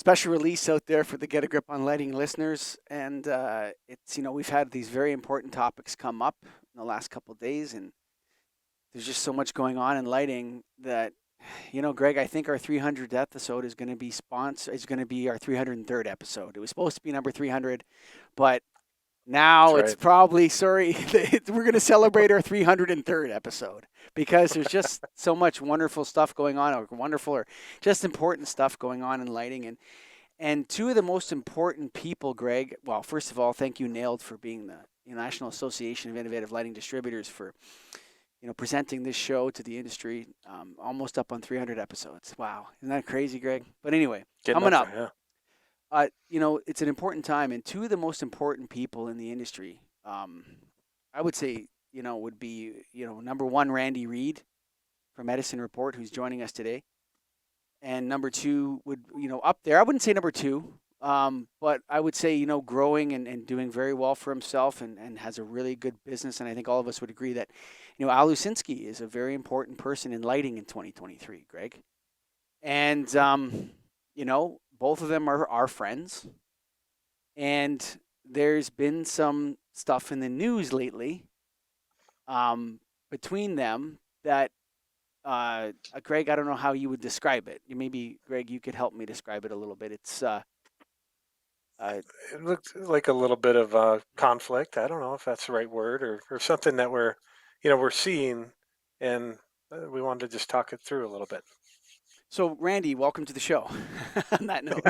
special release out there for the Get a Grip on Lighting listeners. And it's, we've had these very important topics come up in the last couple of days, and there's just so much going on in lighting that, Greg, I think our 300th episode is going to be our 303rd episode. It was supposed to be number 300, but now That's it's probably, we're going to celebrate our 303rd episode because there's just so much wonderful stuff going on, or just important stuff going on in lighting. And two of the most important people, Greg, well, first of all, thank you, Nailed, for being the National Association of Innovative Lighting Distributors for presenting this show to the industry, almost up on 300 episodes. Wow. Isn't that crazy, Greg? But anyway, coming up. It's an important time, and two of the most important people in the industry, I would say, would be, number one, Randy Reid from Edison Report, who's joining us today. And number two would, up there, I wouldn't say number two, but I would say, growing and doing very well for himself and has a really good business. And I think all of us would agree that, Al Lusinski is a very important person in lighting in 2023, Greg. And, both of them are our friends. And there's been some stuff in the news lately between them that, Greg, I don't know how you would describe it. Maybe, Greg, you could help me describe it a little bit. It's it looks like a little bit of conflict. I don't know if that's the right word or something that we're seeing, and we wanted to just talk it through a little bit. So, Randy, welcome to the show. On that note.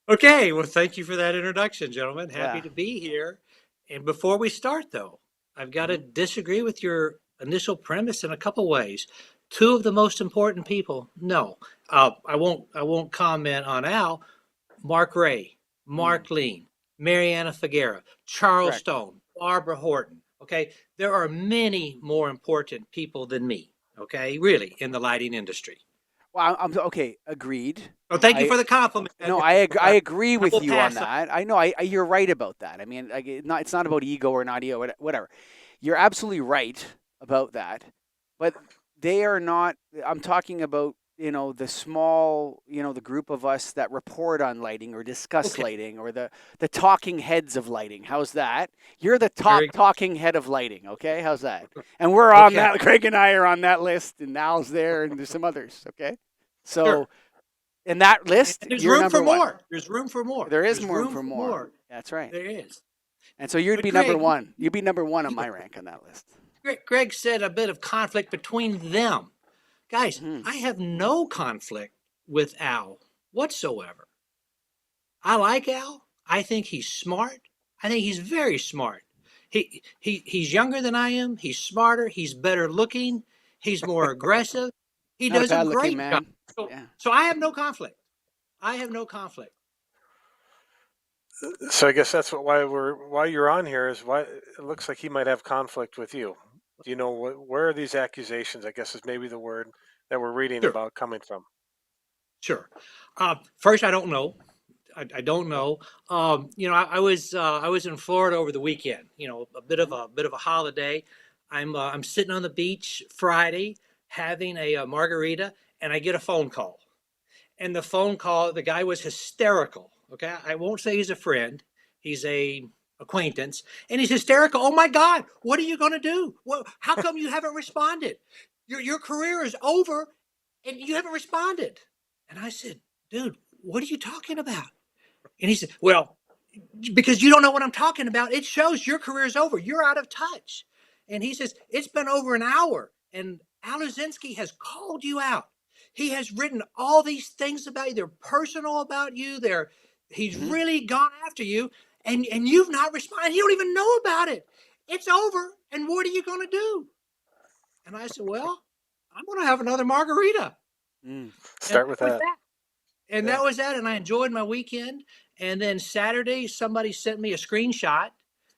Okay, well, thank you for that introduction, gentlemen. Happy to be here. And before we start, though, I've got to disagree with your initial premise in a couple ways. Two of the most important people, no. I won't comment on Al. Mark Ray, Mark Lean, Mariana Figuera, Charles Correct. Stone, Barbara Horton. Okay, there are many more important people than me. Okay, really, in the lighting industry. Well, I'm okay. Agreed. Oh, thank you for the compliment. No, I agree with you on that. I know. You're right about that. I mean, it's not about ego or not ego, whatever. You're absolutely right about that. But they are not. I'm talking about the small, the group of us that report on lighting or discuss lighting, or the talking heads of lighting. How's that? You're the top talking head of lighting, okay? How's that? And we're on that. Craig and I are on that list, and Al's there, and there's some others, okay? So in that list, and there's you're room for one. more. There's room for more. There is room for more. That's right. There is. And so you'd be Greg, number one. You'd be number one on my rank on that list. Greg said a bit of conflict between them. Guys, I have no conflict with Al whatsoever. I like Al. I think he's smart. I think he's very smart. He's younger than I am. He's smarter. He's better looking. He's more aggressive. He does a great job. So I have no conflict. So I guess that's why you're on here is why it looks like he might have conflict with you. Do you know where are these accusations? I guess is maybe the word that we're reading about coming from. Sure. First, I don't know. I don't know. I was in Florida over the weekend. A bit of a holiday. I'm sitting on the beach Friday having a margarita, and I get a phone call. And the guy was hysterical. Okay, I won't say he's a friend. He's a acquaintance, and he's hysterical. Oh my God, what are you going to do? Well, how come you haven't responded? Your career is over, and you haven't responded. And I said, dude, what are you talking about? And he said, well, because you don't know what I'm talking about. It shows your career is over. You're out of touch. And he says, it's been over an hour, and Al Lusinski has called you out. He has written all these things about you. They're personal about you. He's really gone after you, and you've not responded. You don't even know about it. It's over, and what are you going to do? And I said, well, I'm going to have another margarita. Start with that. And that was that, and I enjoyed my weekend. And then Saturday, somebody sent me a screenshot,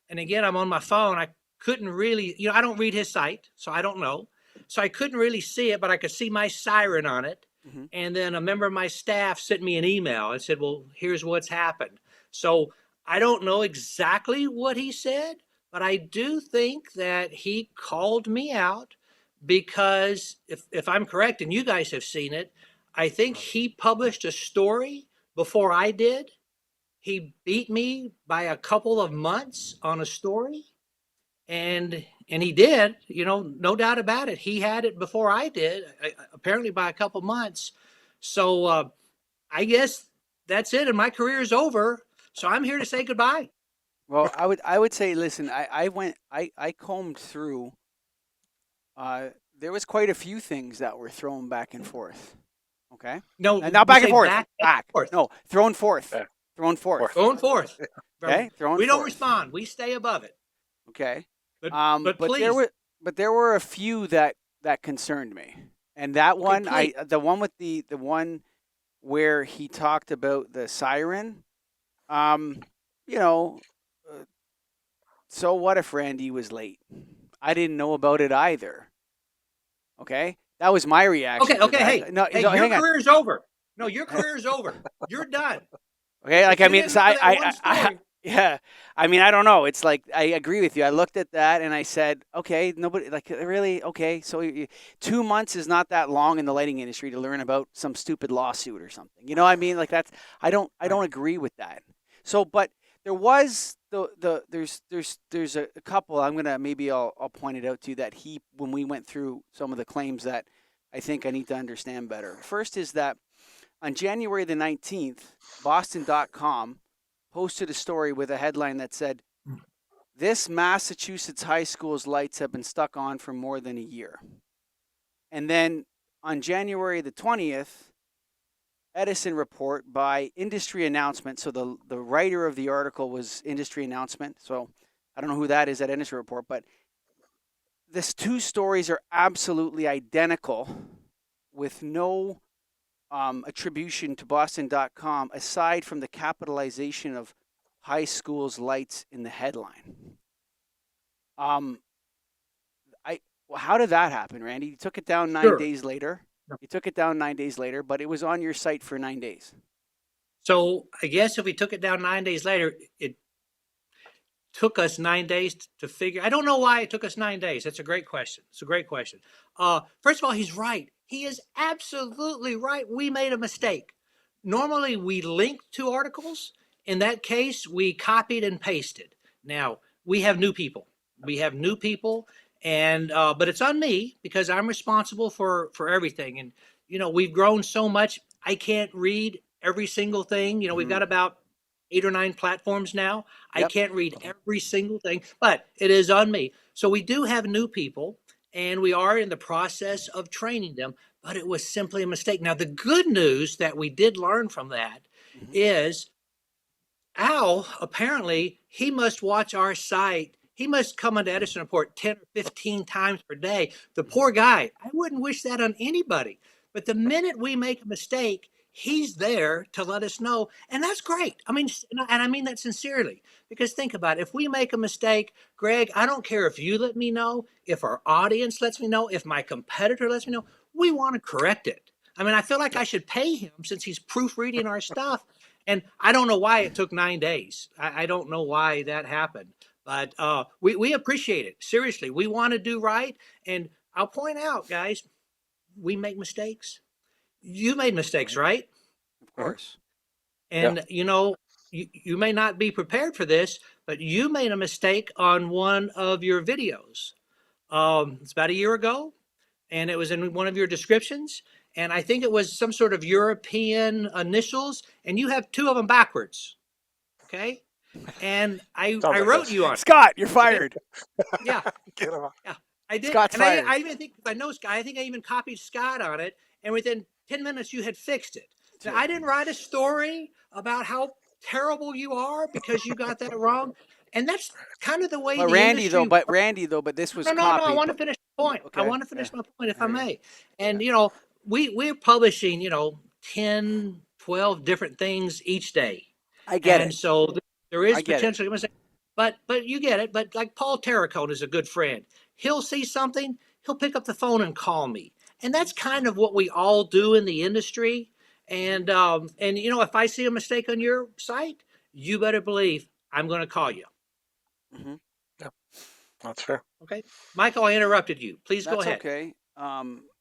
and again, I'm on my phone. I couldn't really, I don't read his site, so I don't know. So I couldn't really see it, but I could see my siren on it. And then a member of my staff sent me an email and said, well, here's what's happened. So I don't know exactly what he said, but I do think that he called me out because if I'm correct, and you guys have seen it, I think he published a story before I did. He beat me by a couple of months on a story, and he did, no doubt about it. He had it before I did, apparently by a couple months. So I guess that's it, and my career is over. So I'm here to say goodbye. Well, I would say, listen, I combed through. There was quite a few things that were thrown back and forth. Okay, No, and not you back and say forth, back and back. forth. No, thrown forth, Back. thrown forth. Going forth. Okay, thrown We don't forth. respond. We stay above it. Okay, But but there please, were a few that concerned me, and that okay, one, please. the one with the one where he talked about the siren. Um, you know, uh, so what if Randy was late? I didn't know about it either. Okay, that was my reaction Okay, to okay, that. hey, No, hey, no, your hang on. career is over. No, your career is over. You're done. Okay, like If I you mean, didn't so know that one story, yeah, I mean, I don't know. It's like I agree with you. I looked at that and I said, okay, nobody like really okay. So 2 months is not that long in the lighting industry to learn about some stupid lawsuit or something. You know what I mean? Like that's I don't agree with that. So, but there was there's a couple. I'm gonna maybe I'll point it out to you that he when we went through some of the claims that I think I need to understand better. First is that on January the 19th, Boston.com posted a story with a headline that said, "This Massachusetts high school's lights have been stuck on for more than a year." And then on January the 20th, Edison Report by Industry Announcement. So the writer of the article was Industry Announcement. So I don't know who that is at Edison Report, but these two stories are absolutely identical with no attribution to Boston.com aside from the capitalization of high school's lights in the headline. Um, how did that happen, Randy? You took it down nine sure. days later. You took it down 9 days later, but it was on your site for 9 days. So I guess if we took it down 9 days later, it took us 9 days to figure. I don't know why it took us 9 days. That's a great question. It's a great question. First of all, he's right. He is absolutely right. We made a mistake. Normally, we link to articles. In that case, we copied and pasted. Now we have new people. We have new people, and but it's on me because I'm responsible for everything. And we've grown so much. I can't read every single thing. We've got about 8 or 9 platforms now. I Yep. can't read every single thing, but it is on me. So we do have new people, and we are in the process of training them, but it was simply a mistake. Now, the good news that we did learn from that Mm-hmm. is Al, apparently, he must watch our site. He must come into Edison Report 10 or 15 times per day. The poor guy, I wouldn't wish that on anybody. But the minute we make a mistake, he's there to let us know. And that's great. I mean, and I mean that sincerely. Because think about it. If we make a mistake, Greg, I don't care if you let me know, if our audience lets me know, if my competitor lets me know, we want to correct it. I mean, I feel like I should pay him since he's proofreading our stuff. And I don't know why it took 9 days. I don't know why that happened, but we appreciate it. Seriously, we want to do right. And I'll point out, guys, we make mistakes. You made mistakes, right? Of Mhm. course. Yeah. And you may not be prepared for this, but you made a mistake on one of your videos. It's about a year ago, and it was in one of your descriptions. And I think it was some sort of European initials, and you have 2 of them backwards. Okay. And Sounds I like wrote us. you on it. Scott, you're Okay. fired. Yeah. Get him out. Yeah. I did. Scott's And fired. I even think, I know Scott, I think I even copied Scott on it. And within 10 minutes, you had fixed it. That's Now, right. I didn't write a story about how terrible you are because you got that wrong. And that's kind of the way But the Randy though, industry but works. Randy though, but this was No. I copied. want to finish the point. I Okay. want to finish Yeah. my point, if I I hear you. may. And, we're publishing, 10, 12 different things each day. I get And it. so there I is get it. potential. But you get it. But like Paul Terracone is a good friend. He'll see something, he'll pick up the phone and call me. And that's kind of what we all do in the industry. And if I see a mistake on your site, you better believe I'm going to call you. Mm-hmm. Yeah, that's fair. Okay, Michael, I interrupted you. Please go That's ahead. okay.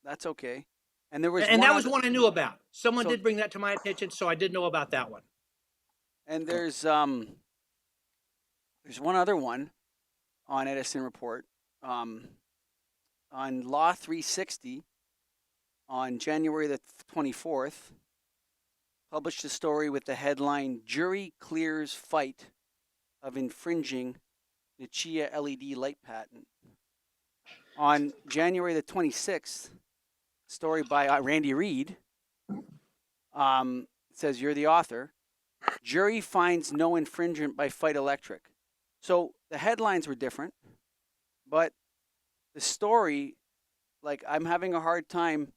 That's okay. And there was And one that was other, one I knew about. Someone so did bring that to my attention, so I did know about that one. and there's one other one on Edison Report. On Law 360 on January the 24th, published a story with the headline "Jury Clears Fight of Infringing Nichia LED Light Patent." On January the 26th, story by Randy Reid. It says you're the author. Jury finds no infringement by Fight Electric. So the headlines were different, but the story, like, I'm having a hard time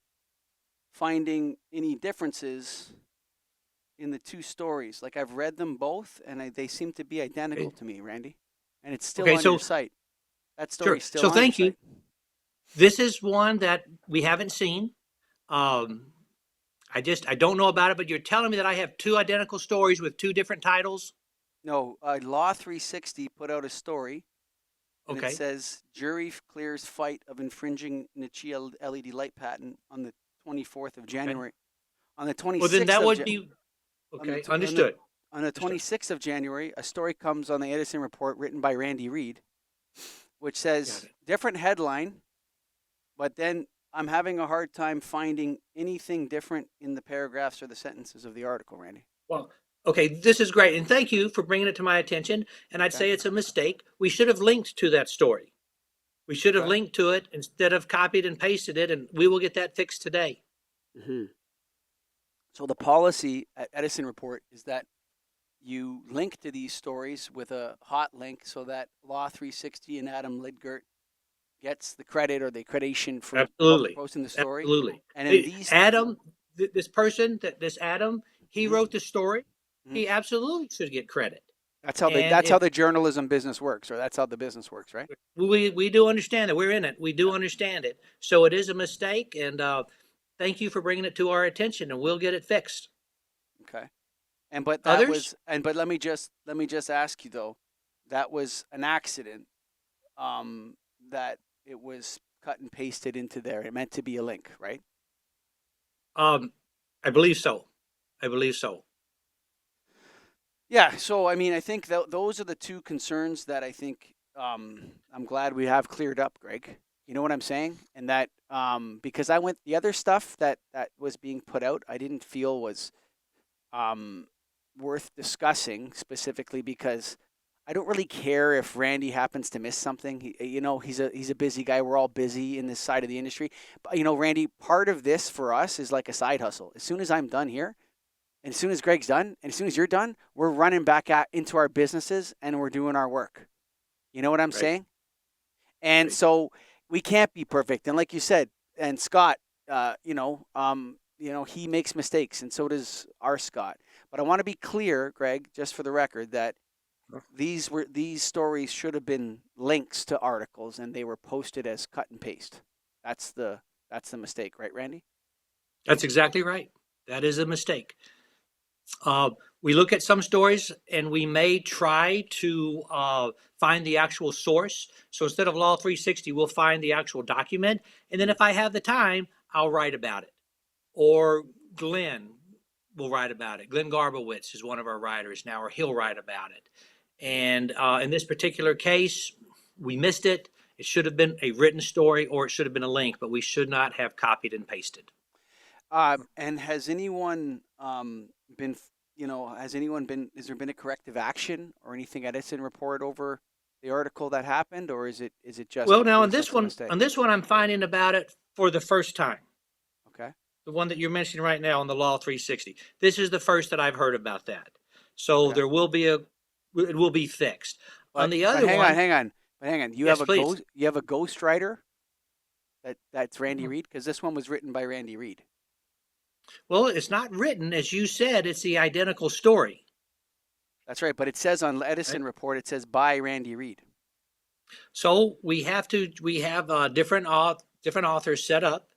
finding any differences in the two stories. Like, I've read them both, and they seem to be identical to me, Randy. And it's still on your site. That story's still on your thank you. site. This is one that we haven't seen. I don't know about it, but you're telling me that I have two identical stories with two different titles? No, Law 360 put out a story, and Okay. it says jury clears fight of infringing Nichia LED light patent on the 24th of January. On the 26th Well, then that of would be, okay, understood. On the 26th of January, a story comes on the Edison Report written by Randy Reid, which says different headline, but then I'm having a hard time finding anything different in the paragraphs or the sentences of the article, Randy. Well, okay, this is great, and thank you for bringing it to my attention. And I'd say it's a mistake. We should have linked to that story. We should have linked to it instead of copied and pasted it, and we will get that fixed today. Mm-hmm. So the policy at Edison Report is that you link to these stories with a hot link so that Law 360 and Adam Lidgert gets the credit or the accreditation for posting the story. Absolutely. And in these Adam, this Adam, he wrote the story. Mm-hmm. He absolutely should get credit. That's how the journalism business works, or that's how the business works, right? We do understand that. We're in it. We do understand it. So it is a mistake, and thank you for bringing it to our attention, and we'll get it fixed. Okay. But let me just ask you though, that was an accident. That it was cut and pasted into there. It meant to be a link, right? I believe so. Yeah, so I mean, I think those are the two concerns that I think I'm glad we have cleared up, Greg. You know what I'm saying? And that because the other stuff that was being put out, I didn't feel was worth discussing specifically because I don't really care if Randy happens to miss something. He's a busy guy. We're all busy in this side of the industry. But Randy, part of this for us is like a side hustle. As soon as I'm done here, and as soon as Greg's done, and as soon as you're done, we're running back into our businesses and we're doing our work. You know what I'm saying? And so we can't be perfect. And like you said, and Scott, he makes mistakes, and so does our Scott. But I want to be clear, Greg, just for the record, that these stories should have been links to articles, and they were posted as cut and paste. That's the mistake, right, Randy? That's exactly right. That is a mistake. We look at some stories and we may try to find the actual source. So instead of Law 360, we'll find the actual document. And then if I have the time, I'll write about it. Or Glenn will write about it. Glenn Garbowitz is one of our writers now, or he'll write about it. And in this particular case, we missed it. It should have been a written story or it should have been a link, but we should not have copied and pasted. And has anyone has there been a corrective action or anything at Edison Report over the article that happened, or is it just? Well, now on this one, I'm finding about it for the first time. Okay. The one that you're mentioning right now on the Law 360. This is the first that I've heard about that. So there will be it will be fixed. But, on the other hang on. You have a ghostwriter that's Randy Mm-hmm. Reid, because this one was written by Randy Reid. Well, it's not written, as you said, it's the identical story. That's right, but it says on Edison Report, it says by Randy Reid. So we have different authors set up,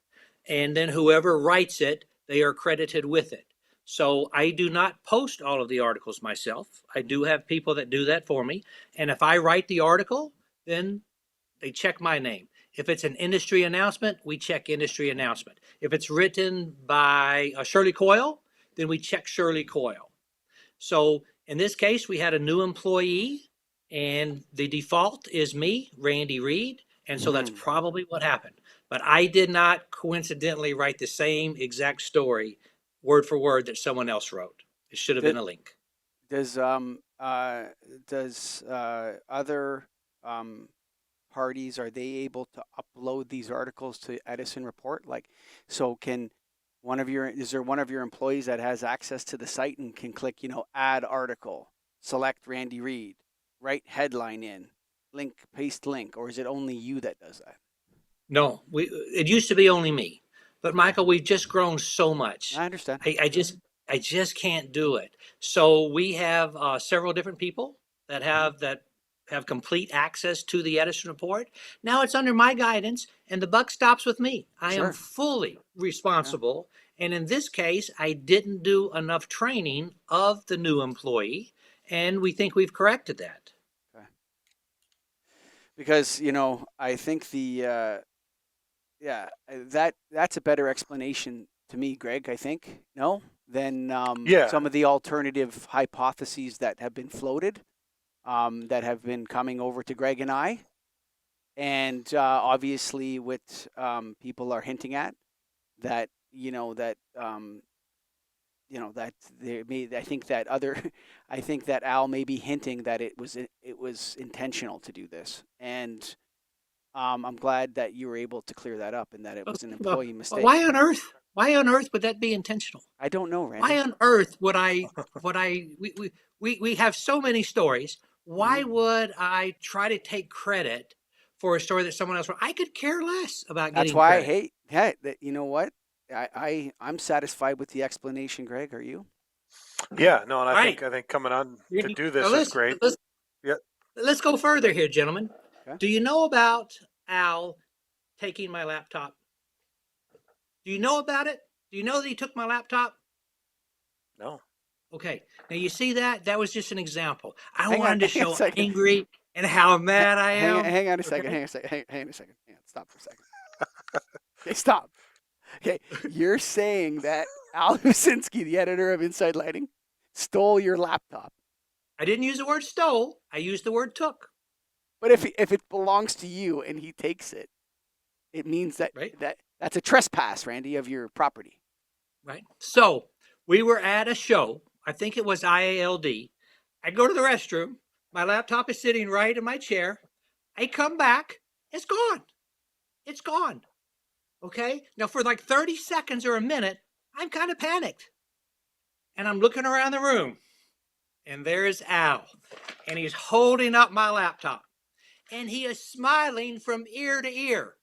and then whoever writes it, they are credited with it. So I do not post all of the articles myself. I do have people that do that for me. And if I write the article, then they check my name. If it's an industry announcement, we check industry announcement. If it's written by Shirley Coyle, then we check Shirley Coyle. So in this case, we had a new employee, and the default is me, Randy Reid. And so that's probably what happened. But I did not coincidentally write the same exact story, word for word, that someone else wrote. It should have been a link. Does other parties, are they able to upload these articles to Edison Report? Like, so can is there one of your employees that has access to the site and can click, add article, select Randy Reid, write headline in, link, paste link, or is it only you that does that? No, it used to be only me, but Michael, we've just grown so much. I understand. I just can't do it. So we have several different people that have complete access to the Edison Report. Now it's under my guidance, and the buck stops with me. I am fully responsible. And in this case, I didn't do enough training of the new employee, and we think we've corrected that. Okay. Because, I think that's a better explanation to me, Greg, I think, no? Than some of the alternative hypotheses that have been floated, that have been coming over to Greg and I. And obviously what people are hinting at, that, that I think that Al may be hinting that it was intentional to do this. And I'm glad that you were able to clear that up and that it was an employee mistake. Why on earth would that be intentional? I don't know, Randy. Why on earth would we have so many stories. Why would I try to take credit for a story that someone else wrote? I could care less about getting That's why credit. I hate that. You know what? I'm satisfied with the explanation, Greg. Are you? Yeah, no, and I Right. think coming on to do Now this is great. Let's go further here, gentlemen. Okay. Do you know about Al taking my laptop? Do you know about it? Do you know that he took my laptop? No. Okay. Now you see that? That was just an example. I Hang on, wanted to hang on a show second. angry and how mad I am. Hang on a second. Okay. Hang on a second. Hang on a second. Hang on. Stop for a second. Okay, stop. Okay, you're saying that Al Husinski, the editor of Inside Lighting, stole your laptop. I didn't use the word stole. I used the word took. But if it belongs to you and he takes it, it means that Right. that's a trespass, Randy, of your property. Right. So we were at a show. I think it was IALD. I go to the restroom. My laptop is sitting right in my chair. I come back. It's gone. It's gone. Okay. Now for like 30 seconds or a minute, I'm kind of panicked. And I'm looking around the room. And there's Al. And he's holding up my laptop. And he is smiling from ear to ear.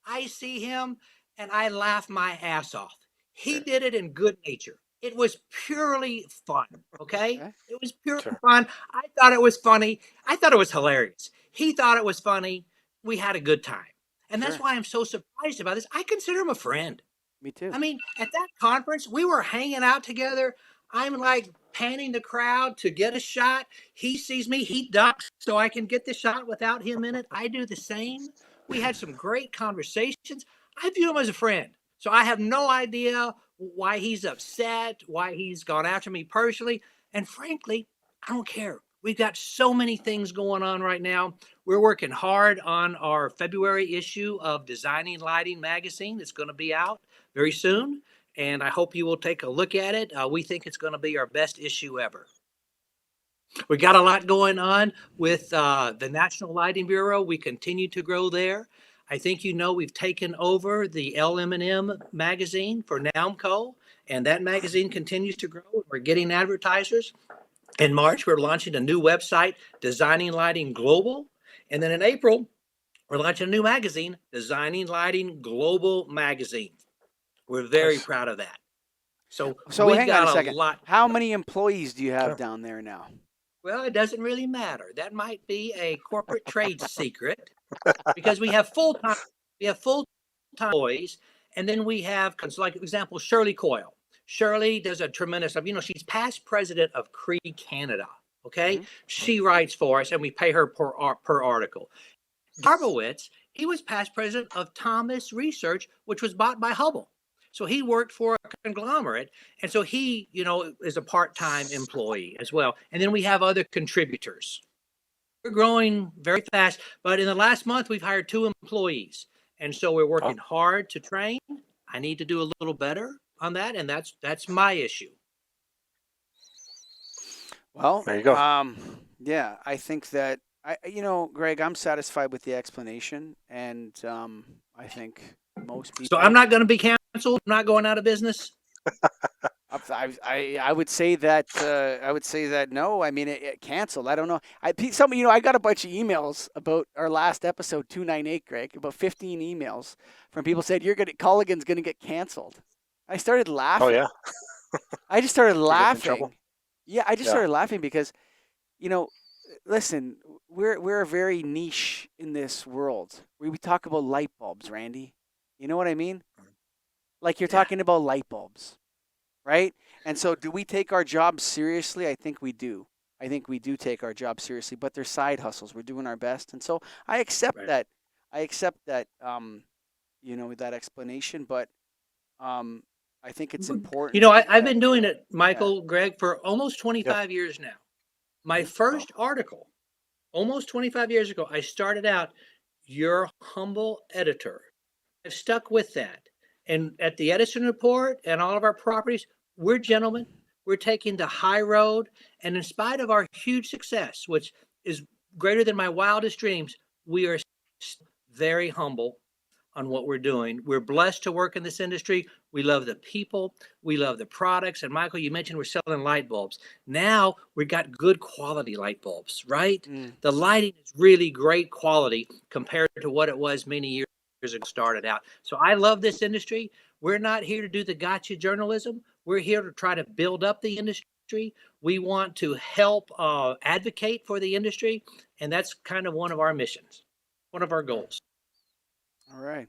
I see him and I laugh my ass off. He did it in good nature. It was purely fun, okay? It was purely fun. I thought it was funny. I thought it was hilarious. He thought it was funny. We had a good time. And that's why I'm so surprised about this. I consider him a friend. Me too. I mean, at that conference, we were hanging out together. I'm like panning the crowd to get a shot. He sees me, he ducks so I can get the shot without him in it. I do the same. We had some great conversations. I view him as a friend. So I have no idea why he's upset, why he's gone after me personally. And frankly, I don't care. We've got so many things going on right now. We're working hard on our February issue of Designing Lighting magazine. It's going to be out very soon. And I hope you will take a look at it. We think it's going to be our best issue ever. We got a lot going on with the National Lighting Bureau. We continue to grow there. I think we've taken over the LM&M magazine for NAMCO, and that magazine continues to grow. We're getting advertisers. In March, we're launching a new website, Designing Lighting Global. And then in April, we're launching a new magazine, Designing Lighting Global Magazine. We're very proud of that. So we've hang got on a second. lot. How many employees do you have down there now? Well, it doesn't really matter. That might be a corporate trade secret because we have full-time employees, and then we have, like example, Shirley Coyle. Shirley does a tremendous, she's past president of Cree Canada. Okay, she writes for us, and we pay her per article. Garbowitz he was past president of Thomas Research, which was bought by Hubble. So he worked for a conglomerate, and so he, is a part-time employee as well. And then we have other contributors. We're growing very fast, but in the last month we've hired 2 employees, and so we're working hard to train. I need to do a little better on that, and that's my issue. Well, There you go. yeah, I think that Greg, I'm satisfied with the explanation, and I think most people. So I'm not going to be canceled. I'm not going out of business. I would say that no. I mean, it canceled. I don't know. I got a bunch of emails about our last episode 298, Greg. About 15 emails from people said Culligan's gonna get canceled. I started laughing. Oh yeah. I just started in laughing. trouble? Yeah, I just started laughing because, listen, we're very niche in this world. We talk about light bulbs, Randy. You know what I mean? Like you're talking about light bulbs. Right? And so do we take our jobs seriously? I think we do. I think we do take our job seriously, but they're side hustles. We're doing our best. And so I accept that. I accept that, that explanation, but I think it's important. I've been doing it, Michael, Greg, for almost 25 years now. My first article, almost 25 years ago, I started out, "Your humble editor." I've stuck with that. And at the Edison Report and all of our properties, we're gentlemen. We're taking the high road. And in spite of our huge success, which is greater than my wildest dreams, we are very humble on what we're doing. We're blessed to work in this industry. We love the people. We love the products. And Michael, you mentioned we're selling light bulbs. Now we've got good quality light bulbs, right? The lighting is really great quality compared to what it was many years ago started out. So I love this industry. We're not here to do the gotcha journalism. We're here to try to build up the industry. We want to help advocate for the industry. And that's kind of one of our missions, one of our goals. All right.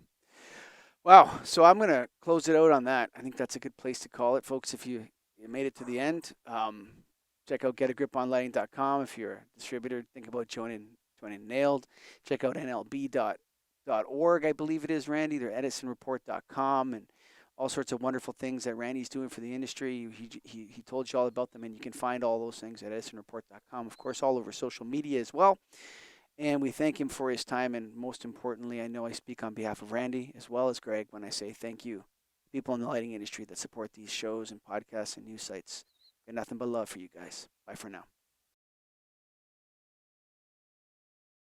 Wow. So I'm going to close it out on that. I think that's a good place to call it. Folks, if you made it to the end, check out getagriponlighting.com. If you're a distributor, think about joining Nailed. Check out nlb.org, I believe it is, Randy. They're EdisonReport.com and all sorts of wonderful things that Randy's doing for the industry. He told you all about them, and you can find all those things at EdisonReport.com. Of course, all over social media as well. And we thank him for his time. And most importantly, I know I speak on behalf of Randy as well as Greg when I say thank you. People in the lighting industry that support these shows and podcasts and news sites. Got nothing but love for you guys. Bye for now.